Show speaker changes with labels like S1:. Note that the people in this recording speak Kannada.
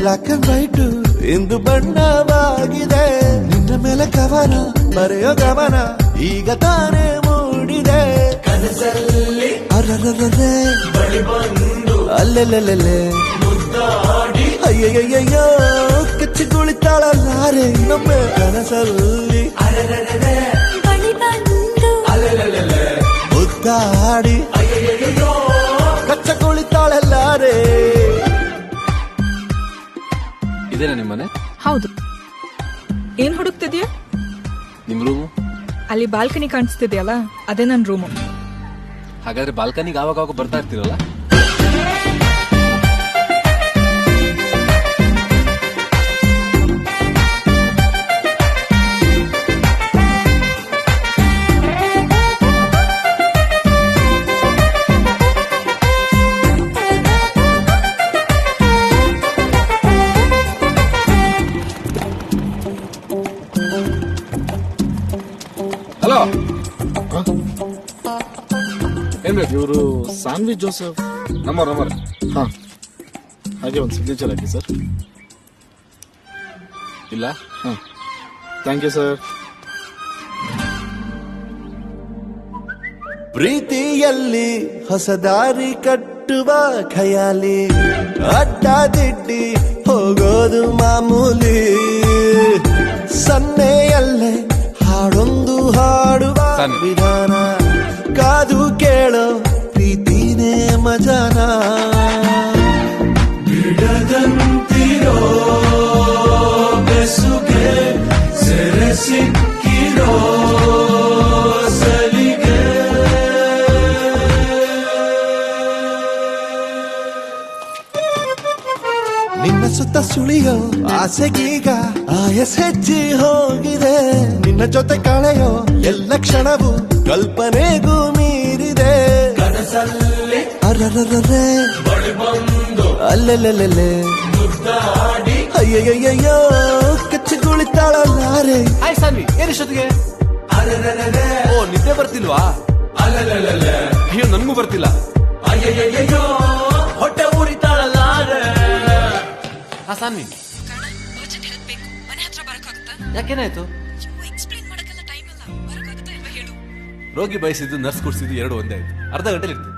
S1: ಬ್ಲಾಕ್ ಅಂಡ್ ವೈಟ್ ಇಂದು ಬಣ್ಣವಾಗಿದೆ. ನಿನ್ನ ಮೇಲೆ ಕವನ ಬರೆಯೋ ಗಮನ ಈಗ ತಾನೇ ಮೂಡಿದೆ. ಕನಸಲ್ಲಿ ಅರರರರೆ ಬಳಿ ಬಂದು ಅಲ್ಲೆಲ್ಲೆಲ್ಲೆ ಮುದ್ದಾಡಿ ಅಯ್ಯಯ್ಯಯ್ಯೋ ಕಚ್ಚಿ ಕುಳಿತಾಳಲ್ಲಾರೆ ನಮ್ಮ ಕನಸಲ್ಲಿ ಅರರರರೆ ಬಳಿ ಬಂದು ಅಲ್ಲೆಲ್ಲೆಲ್ಲೆ ಮುದ್ದಾಡಿ ಅಯ್ಯಯ್ಯಯ್ಯೋ ಕಚ್ಚ ಕುಳಿತಾಳಲ್ಲಾರೆ.
S2: ಇದೇನಾ ನಿಮ್ಮನೆ?
S3: ಹೌದು. ಏನ್ ಹುಡುಕ್ತಿದ್ಯಾ?
S2: ನಿಮ್ ರೂಮು
S3: ಅಲ್ಲಿ ಬಾಲ್ಕನಿ ಕಾಣಿಸ್ತಿದ್ಯಲ್ಲ, ಅದೇ ನನ್ ರೂಮು.
S2: ಹಾಗಾದ್ರೆ ಬಾಲ್ಕನಿಗೆ ಆವಾಗ ಬರ್ತಾ ಇರ್ತೀರಲ್ಲ?
S4: ಹಲೋ, ಏನ್ ಬೇಕು? ಇವರು ಸಾನ್ವಿ ಜೋಸೆಫ್. ನಂಬರ್ ಹಾ, ಹಾಗೆ ಒಂದು ಸಿಗ್ನೇಚರ್ ಹಾಕಿ ಸರ್.
S2: ಇಲ್ಲ.
S4: ಹಾ, ಥ್ಯಾಂಕ್ ಯು ಸರ್.
S1: ಪ್ರೀತಿಯಲ್ಲಿ ಹೊಸ ದಾರಿ ಕಟ್ಟುವ ಖಯಾಲಿ, ಅಡ್ಡದಿಡ್ಡಿ ಹೋಗೋದು ಮಾಮೂಲಿ. ಸನ್ನೆಯಲ್ಲೇ ಹಾಡೊಂದು ಹಾಡುವ ವಿಧಾನ, ಕಾದು ಕೇಳೋ ಪ್ರೀತಿನೇ ಮಜಾನ. ಬಿಡದಂತಿರೋ ಬೆಸುಗೆ ಸೆರೆ ಸಿಕ್ಕಿರೋ ಸಲಿಗೆ. ನಿನ್ನ ಸುತ್ತ ಸುಳಿಯೋ ಆಸೆಗೀಗ ಆಯಸ್ ಹೆಚ್ಚಿ ಹೋಗಿದೆ. ನಿನ್ನ ಜೊತೆ ಕಳೆಯೋ ಎಲ್ಲ ಕ್ಷಣವು ಕಲ್ಪನೆಗೂ ಮೀರಿದೆ. ಕನಸಲ್ಲಿ ಅರರರರೆ ಬಳಿ ಬಂದು ಅಲ್ಲೆಲ್ಲೆಲ್ಲೆ ಮುದ್ದಾಡಿ ಅಯ್ಯಯ್ಯಯ್ಯೋ ಕಚ್ಚಿ ಕುಳಿತಾಳಲ್ಲಾರೆ.
S2: ಹಾಯ್ ಸಾನ್ವಿ, ಏನಿಷ್ಟೊತ್ತಿಗೆ?
S1: ಅರರರರೆ
S2: ಓ, ನಿದ್ದೆ ಬರ್ತಿಲ್ವಾ?
S1: ಅಲ್ಲೆಲ್ಲೆಲ್ಲೆ
S2: ಅಯ್ಯೋ, ನನ್ಗೂ ಬರ್ತಿಲ್ಲ.
S1: ಅಯ್ಯಯ್ಯಯ್ಯೋ ಹೊಟ್ಟೆ ಉರಿತಾಳಲ್ಲಾರೆ.
S2: ಹಾ ಸಾನ್ವಿ, ಯಾಕೇನಾಯ್ತು? ರೋಗಿ ಬಯಸಿದ್ದು ನರ್ಸ್ ಕೊಡ್ಸಿದ್ದು ಎರಡು ಒಂದೇ ಆಯ್ತು. ಅರ್ಧ ಗಂಟೆಲಿ ಇರ್ತೀವಿ.